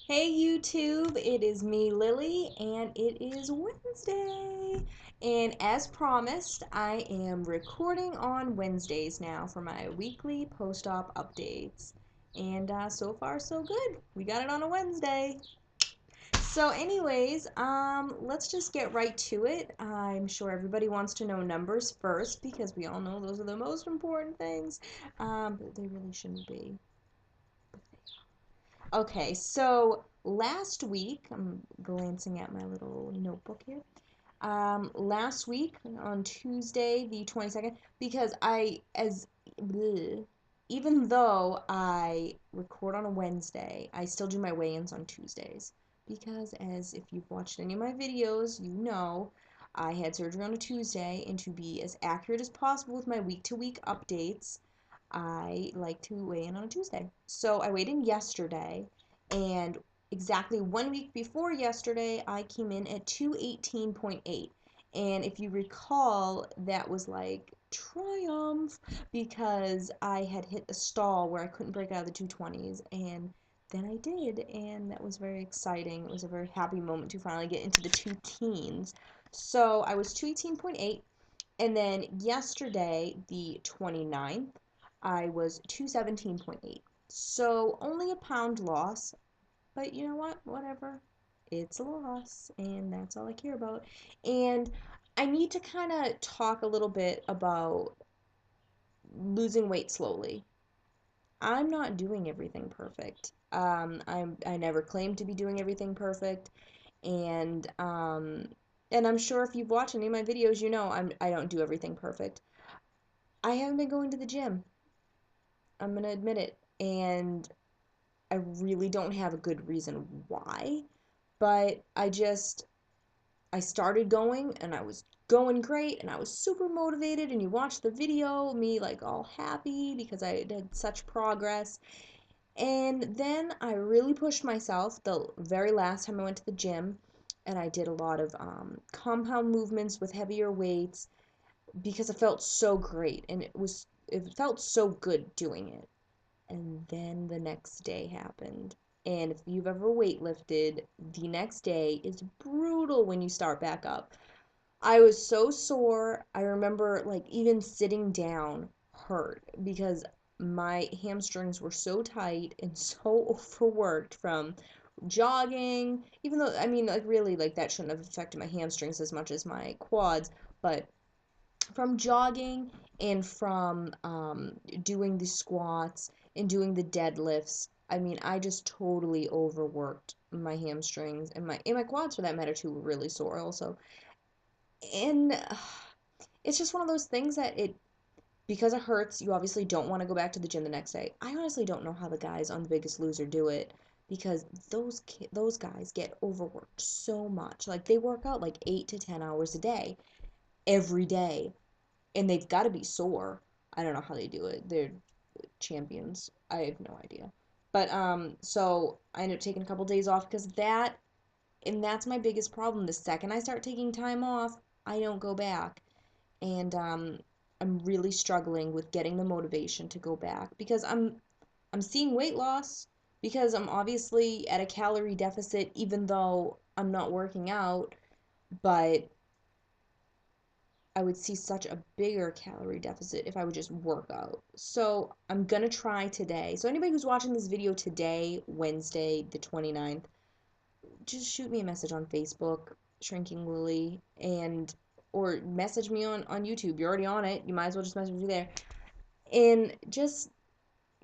Hey YouTube, it is me Lily and it is Wednesday. And as promised, I am recording on Wednesdays now for my weekly post-op updates. And so far so good. We got it on a Wednesday. So anyways, let's just get right to it. I'm sure everybody wants to know numbers first because we all know those are the most important things. But they really shouldn't be. Okay, so last week, I'm glancing at my little notebook here. Last week on Tuesday, the 22nd, because bleh, even though I record on a Wednesday, I still do my weigh-ins on Tuesdays. Because as if you've watched any of my videos, you know I had surgery on a Tuesday, and to be as accurate as possible with my week-to-week updates, I like to weigh in on a Tuesday. So I weighed in yesterday, and exactly 1 week before yesterday, I came in at 218.8. And if you recall, that was like triumph because I had hit a stall where I couldn't break out of the 220s, and then I did, and that was very exciting. It was a very happy moment to finally get into the two teens. So I was 218.8, and then yesterday, the 29th, I was 217.8. So only a pound loss, but you know what? Whatever. It's a loss, and that's all I care about. And I need to kind of talk a little bit about losing weight slowly. I'm not doing everything perfect. I never claimed to be doing everything perfect, and I'm sure if you've watched any of my videos, you know I don't do everything perfect. I haven't been going to the gym. I'm gonna admit it, and I really don't have a good reason why, but I started going and I was going great and I was super motivated, and you watch the video, me like all happy because I did such progress. And then I really pushed myself the very last time I went to the gym, and I did a lot of compound movements with heavier weights because it felt so great, and it felt so good doing it. And then the next day happened. And if you've ever weightlifted, the next day is brutal when you start back up. I was so sore. I remember like even sitting down hurt because my hamstrings were so tight and so overworked from jogging. Even though, I mean, like really, like that shouldn't have affected my hamstrings as much as my quads, but from jogging and from doing the squats and doing the deadlifts. I mean, I just totally overworked my hamstrings, and my quads for that matter too were really sore also. And it's just one of those things that it because it hurts, you obviously don't want to go back to the gym the next day. I honestly don't know how the guys on The Biggest Loser do it because those guys get overworked so much. Like they work out like 8 to 10 hours a day every day, and they've got to be sore. I don't know how they do it. They're champions. I have no idea. But so I ended up taking a couple days off because that's my biggest problem. The second I start taking time off, I don't go back. And I'm really struggling with getting the motivation to go back because I'm seeing weight loss because I'm obviously at a calorie deficit even though I'm not working out, but I would see such a bigger calorie deficit if I would just work out. So I'm gonna try today. So anybody who's watching this video today, Wednesday the 29th, just shoot me a message on Facebook, Shrinking Lily, and or message me on YouTube. You're already on it. You might as well just message me there. And just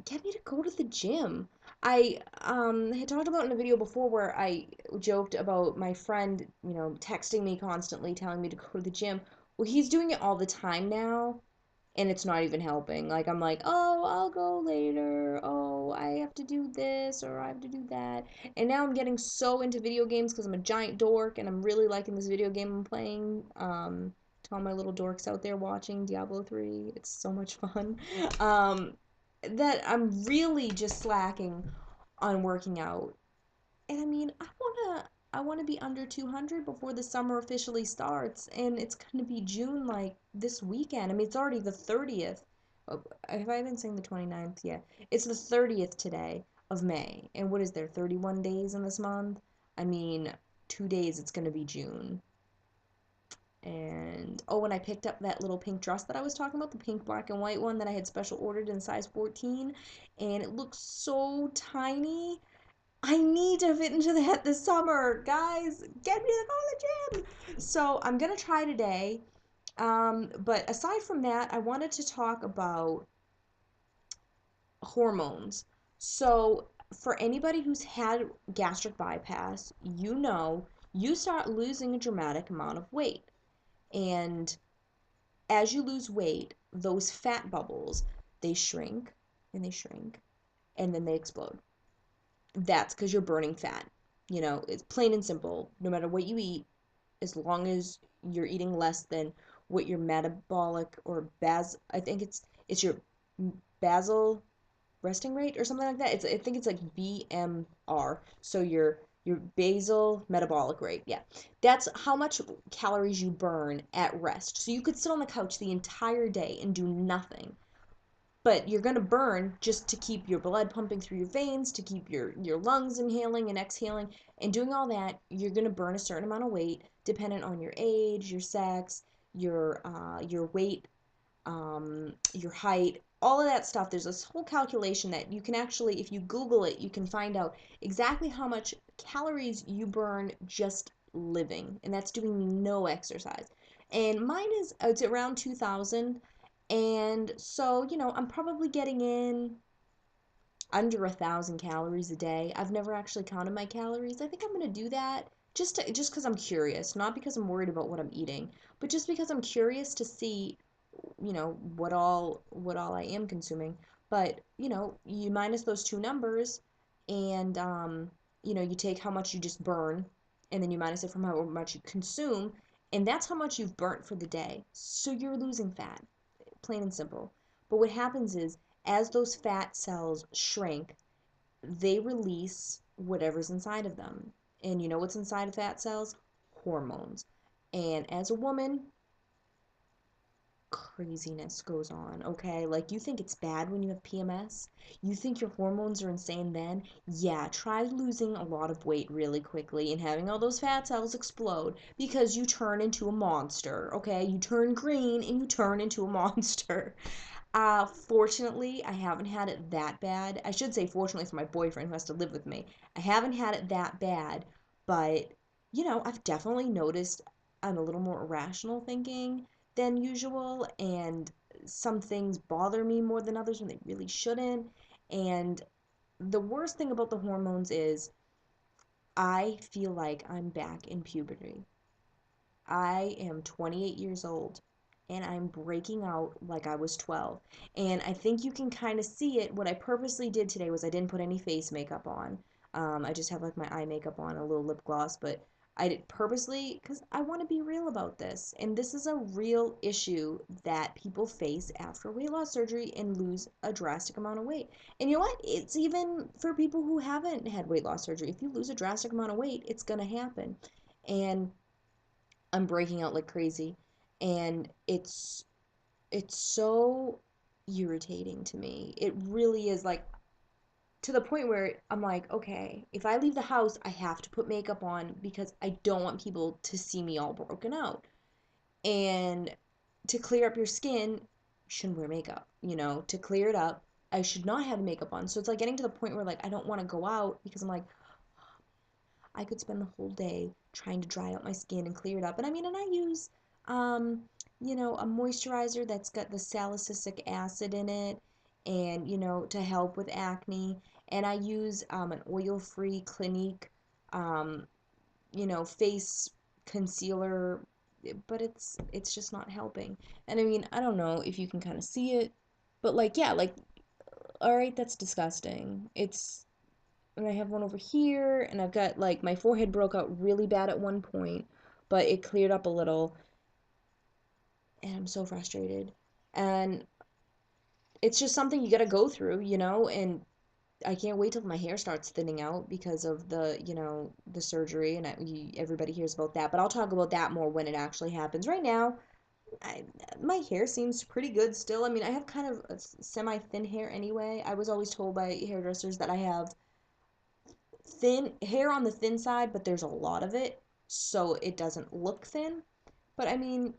get me to go to the gym. I had talked about in a video before where I joked about my friend, texting me constantly telling me to go to the gym. Well, he's doing it all the time now, and it's not even helping. Like I'm like, "Oh, I'll go later. Oh, I have to do this or I have to do that." And now I'm getting so into video games because I'm a giant dork and I'm really liking this video game I'm playing. To all my little dorks out there watching Diablo 3, it's so much fun. Um, that I'm really just slacking on working out. And I mean, I want to be under 200 before the summer officially starts, and it's going to be June like this weekend. I mean, it's already the 30th. Oh, have I been saying the 29th? Yeah. It's the 30th today of May. And what is there, 31 days in this month? I mean, 2 days it's going to be June. And oh, and I picked up that little pink dress that I was talking about, the pink, black, and white one that I had special ordered in size 14, and it looks so tiny. I need to fit into that this summer. Guys, get me to go to the gym. So I'm gonna try today. But aside from that, I wanted to talk about hormones. So for anybody who's had gastric bypass, you know you start losing a dramatic amount of weight. And as you lose weight, those fat bubbles, they shrink and they shrink and then they explode. That's because you're burning fat. It's plain and simple. No matter what you eat, as long as you're eating less than what your metabolic or I think it's your basal resting rate or something like that. I think it's like BMR. So your basal metabolic rate. Yeah. That's how much calories you burn at rest. So you could sit on the couch the entire day and do nothing. But you're going to burn just to keep your blood pumping through your veins, to keep your lungs inhaling and exhaling, and doing all that. You're going to burn a certain amount of weight dependent on your age, your sex, your weight, your height, all of that stuff. There's this whole calculation that you can actually, if you Google it, you can find out exactly how much calories you burn just living, and that's doing no exercise. And mine it's around 2,000, and so I'm probably getting in under 1,000 calories a day. I've never actually counted my calories. I think I'm gonna do that just because I'm curious, not because I'm worried about what I'm eating, but just because I'm curious to see what all I am consuming. But you minus those two numbers, and you take how much you just burn, and then you minus it from how much you consume, and that's how much you've burnt for the day. So you're losing fat, plain and simple. But what happens is, as those fat cells shrink, they release whatever's inside of them. And you know what's inside of fat cells? Hormones. And as a woman, craziness goes on, okay? Like, you think it's bad when you have PMS? You think your hormones are insane then? Yeah, try losing a lot of weight really quickly and having all those fat cells explode because you turn into a monster, okay? You turn green and you turn into a monster. Fortunately, I haven't had it that bad. I should say fortunately for my boyfriend who has to live with me. I haven't had it that bad, but I've definitely noticed I'm a little more irrational thinking than usual, and some things bother me more than others when they really shouldn't. And the worst thing about the hormones is I feel like I'm back in puberty. I am 28 years old and I'm breaking out like I was 12. And I think you can kind of see it. What I purposely did today was I didn't put any face makeup on. I just have like my eye makeup on, a little lip gloss, but I did purposely because I want to be real about this. And this is a real issue that people face after weight loss surgery and lose a drastic amount of weight. And you know what? It's even for people who haven't had weight loss surgery. If you lose a drastic amount of weight, it's going to happen. And I'm breaking out like crazy, and it's so irritating to me. It really is, like, to the point where I'm like, okay, if I leave the house, I have to put makeup on because I don't want people to see me all broken out. And to clear up your skin, you shouldn't wear makeup, to clear it up. I should not have makeup on. So it's like getting to the point where, like, I don't want to go out because I'm like, I could spend the whole day trying to dry out my skin and clear it up. And I mean, and I use, a moisturizer that's got the salicylic acid in it, and to help with acne. And I use an oil-free Clinique, um, face concealer, but it's just not helping. And I mean, I don't know if you can kind of see it, but like, yeah, like, all right, that's disgusting. And I have one over here, and I've got, like, my forehead broke out really bad at one point, but it cleared up a little, and I'm so frustrated. And it's just something you gotta go through, and I can't wait till my hair starts thinning out because of the surgery, and everybody hears about that, but I'll talk about that more when it actually happens. Right now, I, my hair seems pretty good still. I mean, I have kind of a semi-thin hair anyway. I was always told by hairdressers that I have thin hair on the thin side, but there's a lot of it, so it doesn't look thin. But I mean,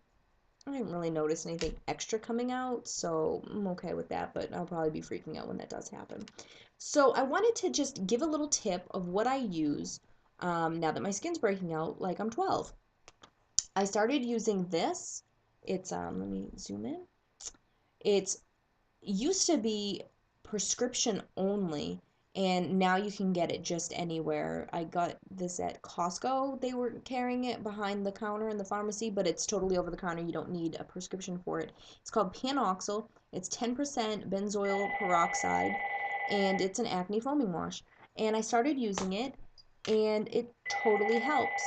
I didn't really notice anything extra coming out, so I'm okay with that, but I'll probably be freaking out when that does happen. So I wanted to just give a little tip of what I use now that my skin's breaking out like I'm 12. I started using this. It's, let me zoom in. It's used to be prescription only, and now you can get it just anywhere. I got this at Costco. They were carrying it behind the counter in the pharmacy, but it's totally over the counter. You don't need a prescription for it. It's called Panoxyl. It's 10% benzoyl peroxide, and it's an acne foaming wash. And I started using it, and it totally helps.